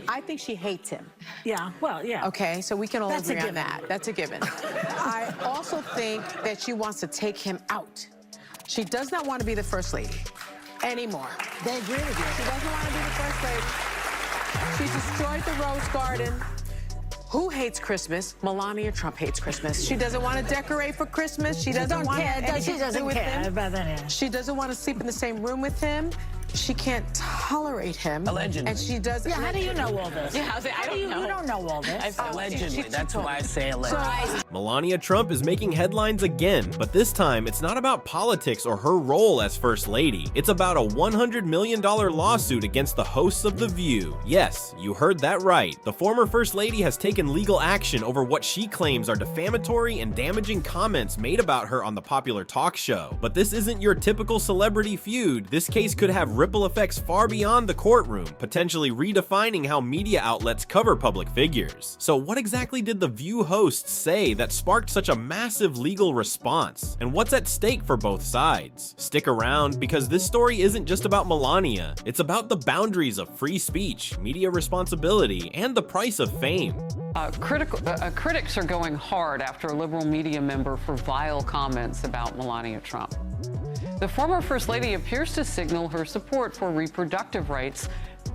I think she hates him. Yeah, well, yeah. Okay, so we can all That's a agree on given. that. That's a given. I also think that she wants to take him out. She does not want to be the first lady anymore. They agree with you. She doesn't want to be the first lady. She's destroyed the Rose Garden. Who hates Christmas? Melania Trump hates Christmas. She doesn't want to decorate for Christmas. She doesn't want anything to do with him. She doesn't want to sleep in the same room with him. She can't tolerate him. Allegedly. And she doesn't. Yeah, how do you know all this? Yeah, I don't know. You don't know all this. Allegedly. That's why I say allegedly. Melania Trump is making headlines again, but this time it's not about politics or her role as First Lady. It's about a $100 million lawsuit against the hosts of The View. Yes, you heard that right. The former First Lady has taken legal action over what she claims are defamatory and damaging comments made about her on the popular talk show. But this isn't your typical celebrity feud. This case could have ripple effects far beyond the courtroom, potentially redefining how media outlets cover public figures. So what exactly did The View hosts say that sparked such a massive legal response? And what's at stake for both sides? Stick around, because this story isn't just about Melania. It's about the boundaries of free speech, media responsibility, and the price of fame. Critics are going hard after a liberal media member for vile comments about Melania Trump. The former First Lady appears to signal her support for reproductive rights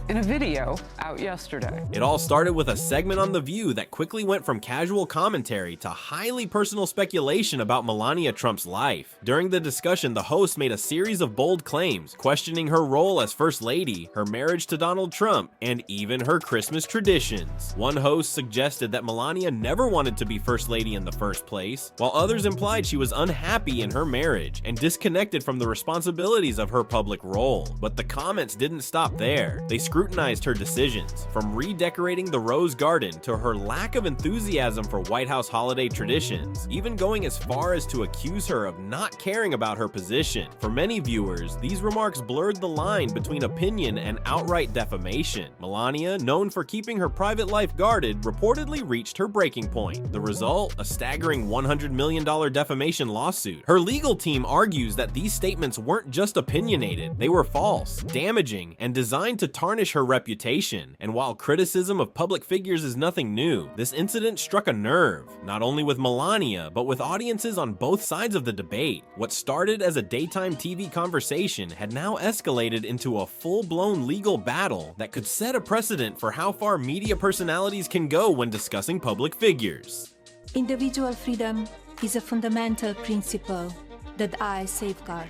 in a video out yesterday. It all started with a segment on The View that quickly went from casual commentary to highly personal speculation about Melania Trump's life. During the discussion, the host made a series of bold claims, questioning her role as First Lady, her marriage to Donald Trump, and even her Christmas traditions. One host suggested that Melania never wanted to be First Lady in the first place, while others implied she was unhappy in her marriage and disconnected from the responsibilities of her public role. But the comments didn't stop there. They scrutinized her decisions, from redecorating the Rose Garden to her lack of enthusiasm for White House holiday traditions, even going as far as to accuse her of not caring about her position. For many viewers, these remarks blurred the line between opinion and outright defamation. Melania, known for keeping her private life guarded, reportedly reached her breaking point. The result? A staggering $100 million defamation lawsuit. Her legal team argues that these statements weren't just opinionated, they were false, damaging, and designed to tarnish her reputation. And while criticism of public figures is nothing new, this incident struck a nerve, not only with Melania, but with audiences on both sides of the debate. What started as a daytime TV conversation had now escalated into a full-blown legal battle that could set a precedent for how far media personalities can go when discussing public figures. Individual freedom is a fundamental principle that I safeguard.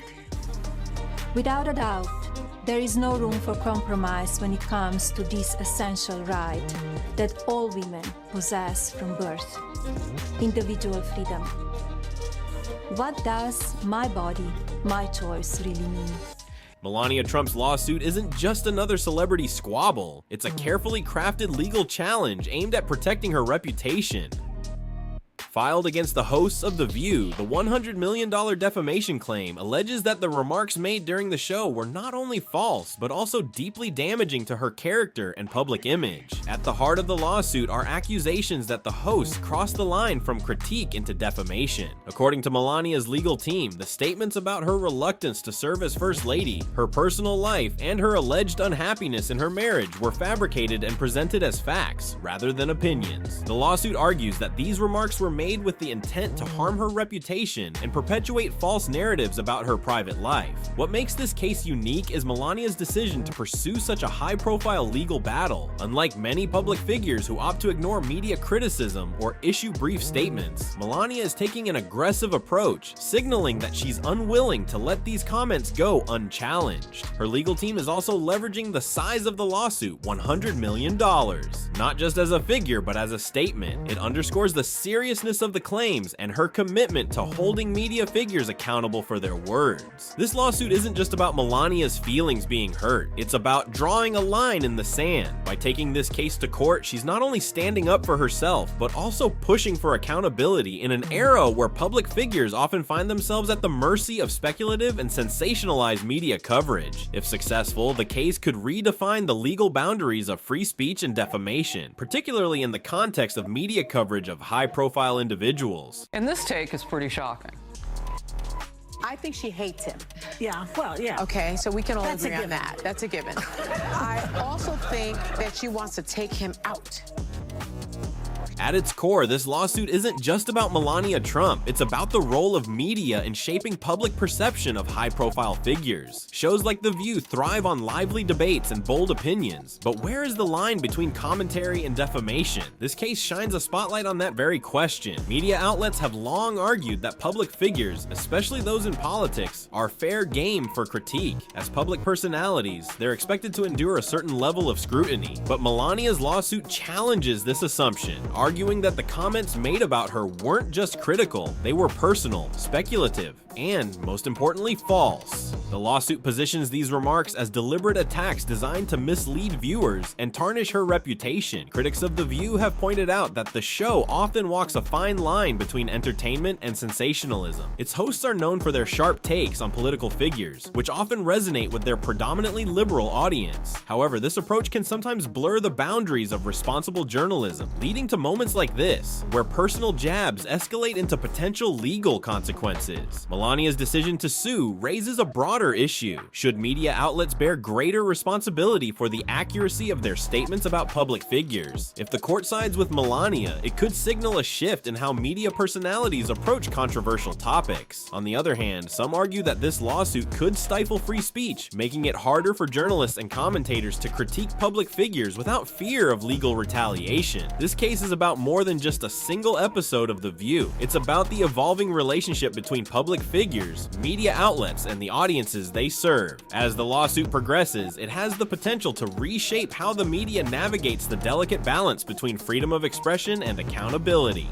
Without a doubt, there is no room for compromise when it comes to this essential right that all women possess from birth: individual freedom. What does my body, my choice really mean? Melania Trump's lawsuit isn't just another celebrity squabble. It's a carefully crafted legal challenge aimed at protecting her reputation. Filed against the hosts of The View, the $100 million defamation claim alleges that the remarks made during the show were not only false, but also deeply damaging to her character and public image. At the heart of the lawsuit are accusations that the hosts crossed the line from critique into defamation. According to Melania's legal team, the statements about her reluctance to serve as First Lady, her personal life, and her alleged unhappiness in her marriage were fabricated and presented as facts, rather than opinions. The lawsuit argues that these remarks were made with the intent to harm her reputation and perpetuate false narratives about her private life. What makes this case unique is Melania's decision to pursue such a high-profile legal battle. Unlike many public figures who opt to ignore media criticism or issue brief statements, Melania is taking an aggressive approach, signaling that she's unwilling to let these comments go unchallenged. Her legal team is also leveraging the size of the lawsuit, $100 million. Not just as a figure, but as a statement. It underscores the seriousness of the claims and her commitment to holding media figures accountable for their words. This lawsuit isn't just about Melania's feelings being hurt, it's about drawing a line in the sand. By taking this case to court, she's not only standing up for herself, but also pushing for accountability in an era where public figures often find themselves at the mercy of speculative and sensationalized media coverage. If successful, the case could redefine the legal boundaries of free speech and defamation, particularly in the context of media coverage of high-profile individuals. And this take is pretty shocking. I think she hates him. Yeah, well, yeah. Okay, so we can all That's a agree on given. that. That's a given. I also think that she wants to take him out. At its core, this lawsuit isn't just about Melania Trump, it's about the role of media in shaping public perception of high-profile figures. Shows like The View thrive on lively debates and bold opinions, but where is the line between commentary and defamation? This case shines a spotlight on that very question. Media outlets have long argued that public figures, especially those in politics, are fair game for critique. As public personalities, they're expected to endure a certain level of scrutiny, but Melania's lawsuit challenges this assumption, arguing that the comments made about her weren't just critical, they were personal, speculative, and, most importantly, false. The lawsuit positions these remarks as deliberate attacks designed to mislead viewers and tarnish her reputation. Critics of The View have pointed out that the show often walks a fine line between entertainment and sensationalism. Its hosts are known for their sharp takes on political figures, which often resonate with their predominantly liberal audience. However, this approach can sometimes blur the boundaries of responsible journalism, leading to moments like this, where personal jabs escalate into potential legal consequences. Melania's decision to sue raises a broader issue. Should media outlets bear greater responsibility for the accuracy of their statements about public figures? If the court sides with Melania, it could signal a shift in how media personalities approach controversial topics. On the other hand, some argue that this lawsuit could stifle free speech, making it harder for journalists and commentators to critique public figures without fear of legal retaliation. This case is about more than just a single episode of The View. It's about the evolving relationship between public figures, media outlets, and the audiences they serve. As the lawsuit progresses, it has the potential to reshape how the media navigates the delicate balance between freedom of expression and accountability.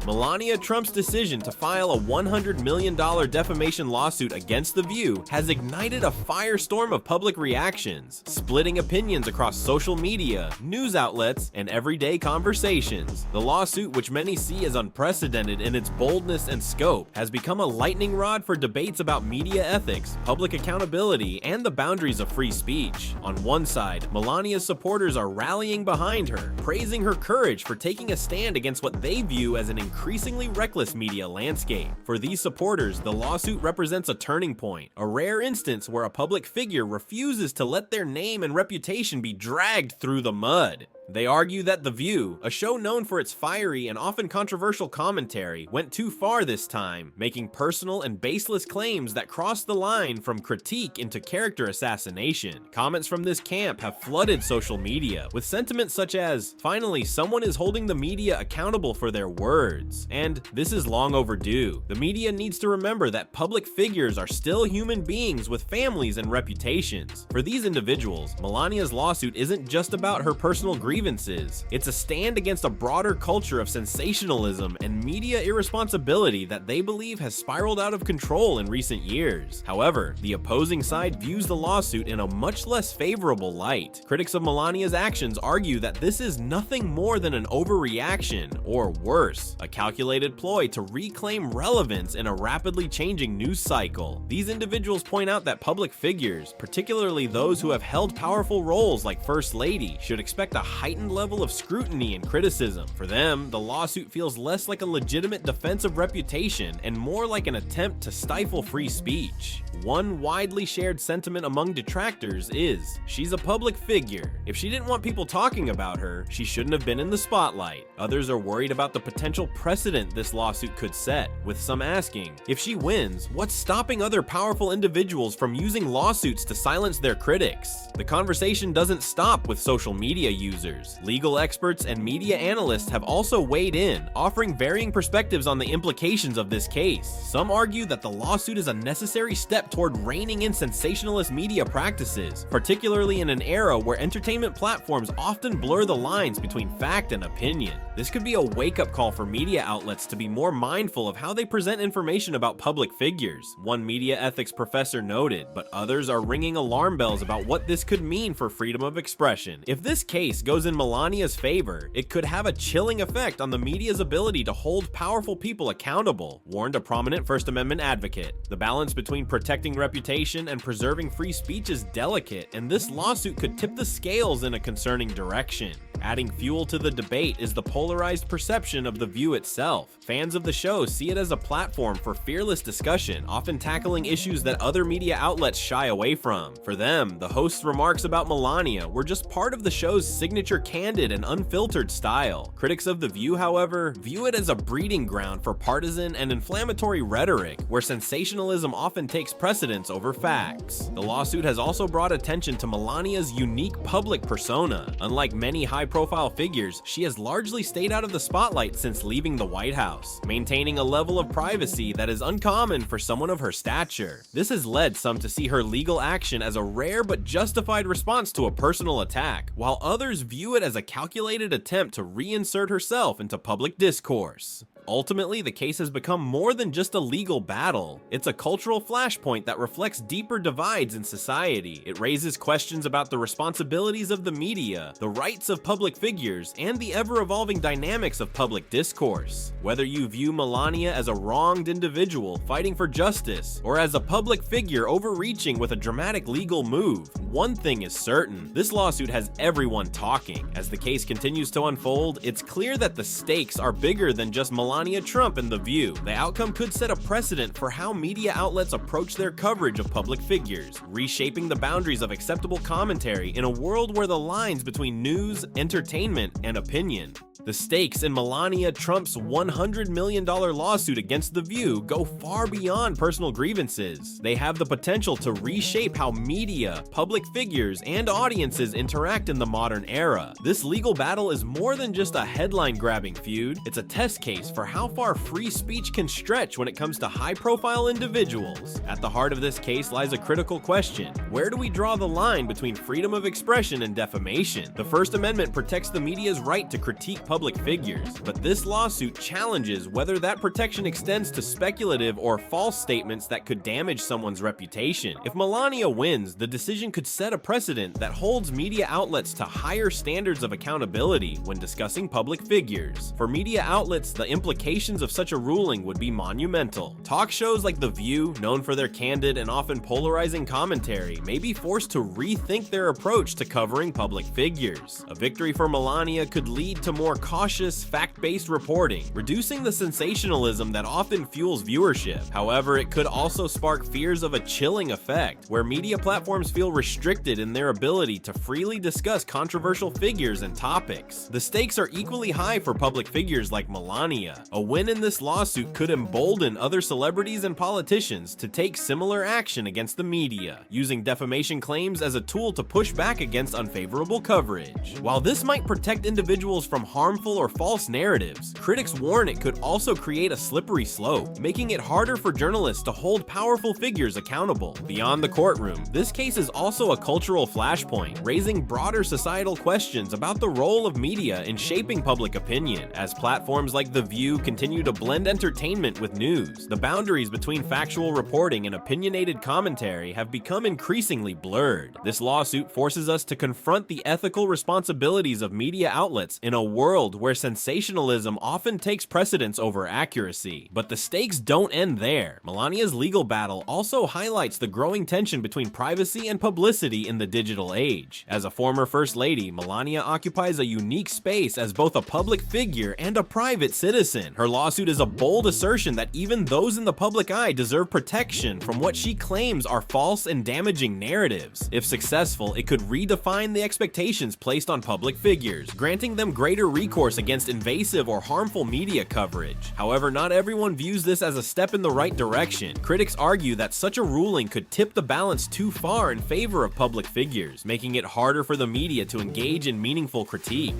Melania Trump's decision to file a $100 million defamation lawsuit against The View has ignited a firestorm of public reactions, splitting opinions across social media, news outlets, and everyday conversations. The lawsuit, which many see as unprecedented in its boldness and scope, has become a lightning rod for debates about media ethics, public accountability, and the boundaries of free speech. On one side, Melania's supporters are rallying behind her, praising her courage for taking a stand against what they view as an increasingly reckless media landscape. For these supporters, the lawsuit represents a turning point, a rare instance where a public figure refuses to let their name and reputation be dragged through the mud. They argue that The View, a show known for its fiery and often controversial commentary, went too far this time, making personal and baseless claims that crossed the line from critique into character assassination. Comments from this camp have flooded social media, with sentiments such as, "Finally, someone is holding the media accountable for their words," and "This is long overdue." The media needs to remember that public figures are still human beings with families and reputations. For these individuals, Melania's lawsuit isn't just about her personal grievances. It's a stand against a broader culture of sensationalism and media irresponsibility that they believe has spiraled out of control in recent years. However, the opposing side views the lawsuit in a much less favorable light. Critics of Melania's actions argue that this is nothing more than an overreaction, or worse, a calculated ploy to reclaim relevance in a rapidly changing news cycle. These individuals point out that public figures, particularly those who have held powerful roles like First Lady, should expect a heightened level of scrutiny and criticism. For them, the lawsuit feels less like a legitimate defense of reputation and more like an attempt to stifle free speech. One widely shared sentiment among detractors is, she's a public figure. If she didn't want people talking about her, she shouldn't have been in the spotlight. Others are worried about the potential precedent this lawsuit could set, with some asking, if she wins, what's stopping other powerful individuals from using lawsuits to silence their critics? The conversation doesn't stop with social media users. Legal experts and media analysts have also weighed in, offering varying perspectives on the implications of this case. Some argue that the lawsuit is a necessary step toward reining in sensationalist media practices, particularly in an era where entertainment platforms often blur the lines between fact and opinion. This could be a wake-up call for media outlets to be more mindful of how they present information about public figures, one media ethics professor noted, but others are ringing alarm bells about what this could mean for freedom of expression. If this case goes in Melania's favor, it could have a chilling effect on the media's ability to hold powerful people accountable, warned a prominent First Amendment advocate. The balance between protecting reputation and preserving free speech is delicate, and this lawsuit could tip the scales in a concerning direction. Adding fuel to the debate is the polarized perception of The View itself. Fans of the show see it as a platform for fearless discussion, often tackling issues that other media outlets shy away from. For them, the host's remarks about Melania were just part of the show's signature candid and unfiltered style. Critics of The View, however, view it as a breeding ground for partisan and inflammatory rhetoric, where sensationalism often takes precedence over facts. The lawsuit has also brought attention to Melania's unique public persona. Unlike many high-profile figures, she has largely stayed out of the spotlight since leaving the White House, maintaining a level of privacy that is uncommon for someone of her stature. This has led some to see her legal action as a rare but justified response to a personal attack, while others view it as a calculated attempt to reinsert herself into public discourse. Ultimately, the case has become more than just a legal battle. It's a cultural flashpoint that reflects deeper divides in society. It raises questions about the responsibilities of the media, the rights of public figures, and the ever-evolving dynamics of public discourse. Whether you view Melania as a wronged individual fighting for justice, or as a public figure overreaching with a dramatic legal move, one thing is certain: this lawsuit has everyone talking. As the case continues to unfold, it's clear that the stakes are bigger than just Melania Trump and The View. The outcome could set a precedent for how media outlets approach their coverage of public figures, reshaping the boundaries of acceptable commentary in a world where the lines between news, entertainment, and opinion. The stakes in Melania Trump's $100 million lawsuit against The View go far beyond personal grievances. They have the potential to reshape how media, public figures, and audiences interact in the modern era. This legal battle is more than just a headline-grabbing feud. It's a test case for how far free speech can stretch when it comes to high-profile individuals. At the heart of this case lies a critical question: where do we draw the line between freedom of expression and defamation? The First Amendment protects the media's right to critique public figures, but this lawsuit challenges whether that protection extends to speculative or false statements that could damage someone's reputation. If Melania wins, the decision could set a precedent that holds media outlets to higher standards of accountability when discussing public figures. For media outlets, the implications of such a ruling would be monumental. Talk shows like The View, known for their candid and often polarizing commentary, may be forced to rethink their approach to covering public figures. A victory for Melania could lead to more cautious, fact-based reporting, reducing the sensationalism that often fuels viewership. However, it could also spark fears of a chilling effect, where media platforms feel restricted in their ability to freely discuss controversial figures and topics. The stakes are equally high for public figures like Melania. A win in this lawsuit could embolden other celebrities and politicians to take similar action against the media, using defamation claims as a tool to push back against unfavorable coverage. While this might protect individuals from harmful or false narratives, critics warn it could also create a slippery slope, making it harder for journalists to hold powerful figures accountable. Beyond the courtroom, this case is also a cultural flashpoint, raising broader societal questions about the role of media in shaping public opinion. As platforms like The View continue to blend entertainment with news, the boundaries between factual reporting and opinionated commentary have become increasingly blurred. This lawsuit forces us to confront the ethical responsibilities of media outlets in a world where sensationalism often takes precedence over accuracy. But the stakes don't end there. Melania's legal battle also highlights the growing tension between privacy and publicity in the digital age. As a former First Lady, Melania occupies a unique space as both a public figure and a private citizen. Her lawsuit is a bold assertion that even those in the public eye deserve protection from what she claims are false and damaging narratives. If successful, it could redefine the expectations placed on public figures, granting them greater recourse against invasive or harmful media coverage. However, not everyone views this as a step in the right direction. Critics argue that such a ruling could tip the balance too far in favor of public figures, making it harder for the media to engage in meaningful critique.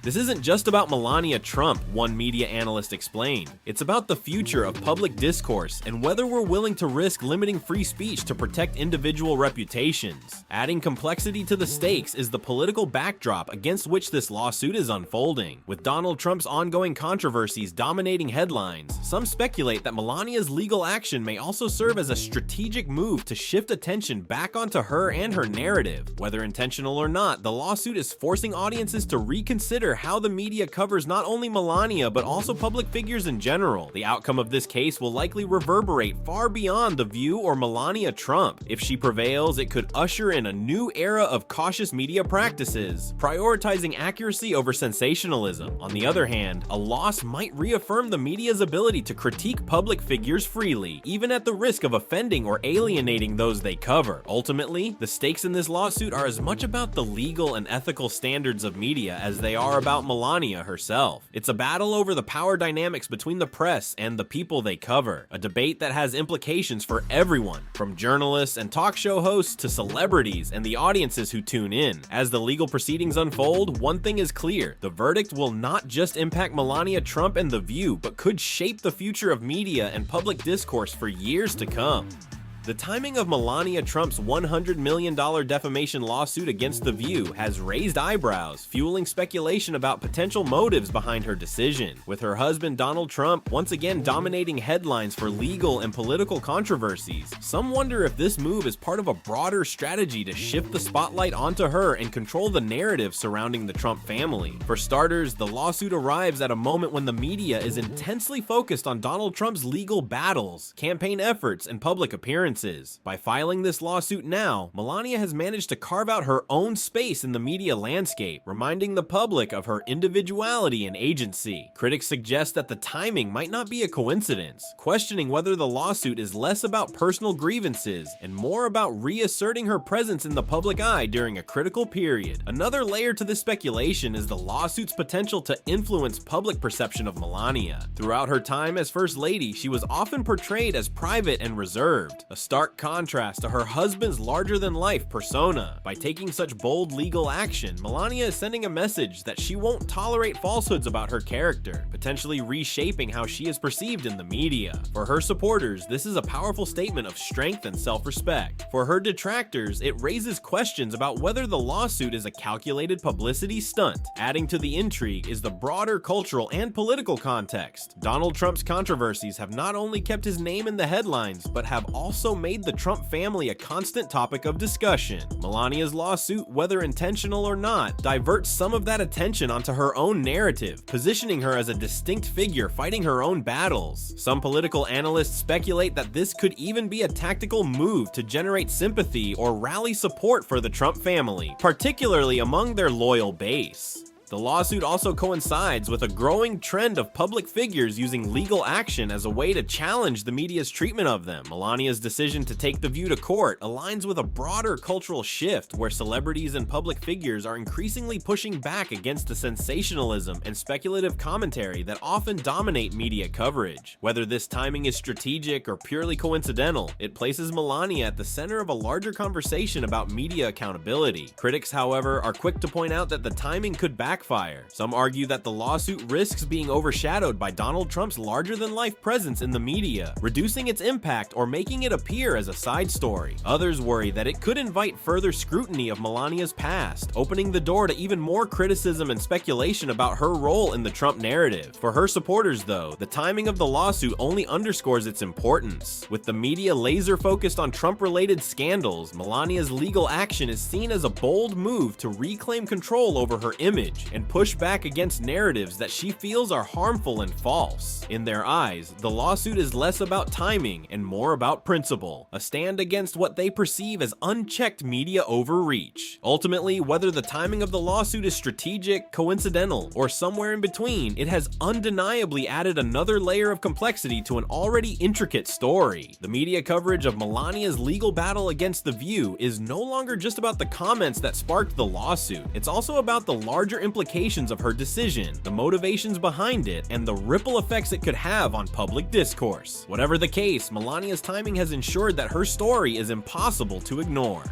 This isn't just about Melania Trump, one media analyst explained. It's about the future of public discourse and whether we're willing to risk limiting free speech to protect individual reputations. Adding complexity to the stakes is the political backdrop against which this lawsuit is unfolding. With Donald Trump's ongoing controversies dominating headlines, some speculate that Melania's legal action may also serve as a strategic move to shift attention back onto her and her narrative. Whether intentional or not, the lawsuit is forcing audiences to reconsider consider how the media covers not only Melania, but also public figures in general. The outcome of this case will likely reverberate far beyond The View or Melania Trump. If she prevails, it could usher in a new era of cautious media practices, prioritizing accuracy over sensationalism. On the other hand, a loss might reaffirm the media's ability to critique public figures freely, even at the risk of offending or alienating those they cover. Ultimately, the stakes in this lawsuit are as much about the legal and ethical standards of media as they are about Melania herself. It's a battle over the power dynamics between the press and the people they cover, a debate that has implications for everyone, from journalists and talk show hosts to celebrities and the audiences who tune in. As the legal proceedings unfold, one thing is clear: the verdict will not just impact Melania Trump and The View, but could shape the future of media and public discourse for years to come. The timing of Melania Trump's $100 million defamation lawsuit against The View has raised eyebrows, fueling speculation about potential motives behind her decision. With her husband Donald Trump once again dominating headlines for legal and political controversies, some wonder if this move is part of a broader strategy to shift the spotlight onto her and control the narrative surrounding the Trump family. For starters, the lawsuit arrives at a moment when the media is intensely focused on Donald Trump's legal battles, campaign efforts, and public appearances. By filing this lawsuit now, Melania has managed to carve out her own space in the media landscape, reminding the public of her individuality and agency. Critics suggest that the timing might not be a coincidence, questioning whether the lawsuit is less about personal grievances and more about reasserting her presence in the public eye during a critical period. Another layer to this speculation is the lawsuit's potential to influence public perception of Melania. Throughout her time as First Lady, she was often portrayed as private and reserved, a stark contrast to her husband's larger-than-life persona. By taking such bold legal action, Melania is sending a message that she won't tolerate falsehoods about her character, potentially reshaping how she is perceived in the media. For her supporters, this is a powerful statement of strength and self-respect. For her detractors, it raises questions about whether the lawsuit is a calculated publicity stunt. Adding to the intrigue is the broader cultural and political context. Donald Trump's controversies have not only kept his name in the headlines, but have also made the Trump family a constant topic of discussion. Melania's lawsuit, whether intentional or not, diverts some of that attention onto her own narrative, positioning her as a distinct figure fighting her own battles. Some political analysts speculate that this could even be a tactical move to generate sympathy or rally support for the Trump family, particularly among their loyal base. The lawsuit also coincides with a growing trend of public figures using legal action as a way to challenge the media's treatment of them. Melania's decision to take The View to court aligns with a broader cultural shift where celebrities and public figures are increasingly pushing back against the sensationalism and speculative commentary that often dominate media coverage. Whether this timing is strategic or purely coincidental, it places Melania at the center of a larger conversation about media accountability. Critics, however, are quick to point out that the timing could backfire. Some argue that the lawsuit risks being overshadowed by Donald Trump's larger-than-life presence in the media, reducing its impact or making it appear as a side story. Others worry that it could invite further scrutiny of Melania's past, opening the door to even more criticism and speculation about her role in the Trump narrative. For her supporters, though, the timing of the lawsuit only underscores its importance. With the media laser-focused on Trump-related scandals, Melania's legal action is seen as a bold move to reclaim control over her image and push back against narratives that she feels are harmful and false. In their eyes, the lawsuit is less about timing and more about principle, a stand against what they perceive as unchecked media overreach. Ultimately, whether the timing of the lawsuit is strategic, coincidental, or somewhere in between, it has undeniably added another layer of complexity to an already intricate story. The media coverage of Melania's legal battle against The View is no longer just about the comments that sparked the lawsuit. It's also about the larger implications of her decision, the motivations behind it, and the ripple effects it could have on public discourse. Whatever the case, Melania's timing has ensured that her story is impossible to ignore.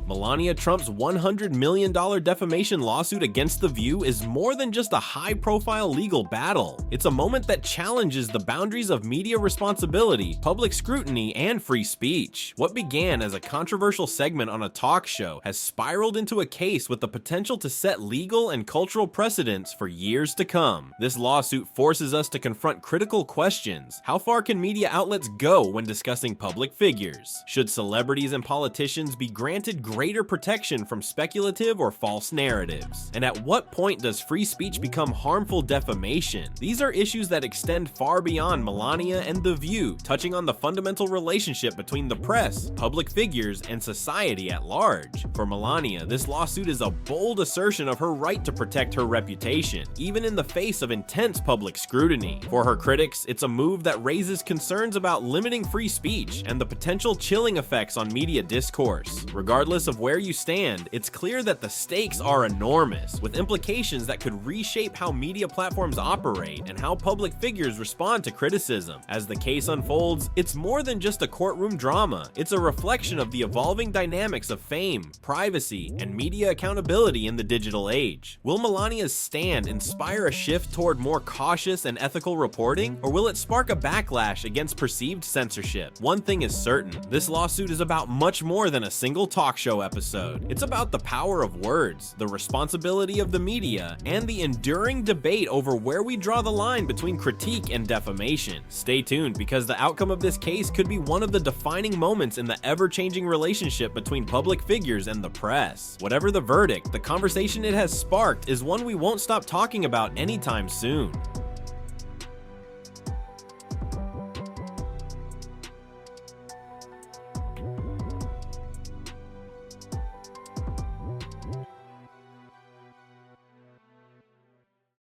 Melania Trump's $100 million defamation lawsuit against The View is more than just a high-profile legal battle. It's a moment that challenges the boundaries of media responsibility, public scrutiny, and free speech. What began as a controversial segment on a talk show has spiraled into a case with the potential to set legal and cultural precedents for years to come. This lawsuit forces us to confront critical questions. How far can media outlets go when discussing public figures? Should celebrities and politicians be granted greater protection from speculative or false narratives? And at what point does free speech become harmful defamation? These are issues that extend far beyond Melania and The View, touching on the fundamental relationship between the press, public figures, and society at large. For Melania, this lawsuit is a bold assertion of her right to protect her reputation, even in the face of intense public scrutiny. For her critics, it's a move that raises concerns about limiting free speech and the potential chilling effects on media discourse. Regardless of where you stand, it's clear that the stakes are enormous, with implications that could reshape how media platforms operate and how public figures respond to criticism. As the case unfolds, it's more than just a courtroom drama. It's a reflection of the evolving dynamics of fame, privacy, and media accountability in the digital age. Will Melania's stand inspire a shift toward more cautious and ethical reporting, or will it spark a backlash against perceived censorship? One thing is certain, this lawsuit is about much more than a single talk show episode. It's about the power of words, the responsibility of the media, and the enduring debate over where we draw the line between critique and defamation. Stay tuned, because the outcome of this case could be one of the defining moments in the ever-changing relationship between public figures and the press. Whatever the verdict, the conversation it has sparked is one we won't stop talking about anytime soon.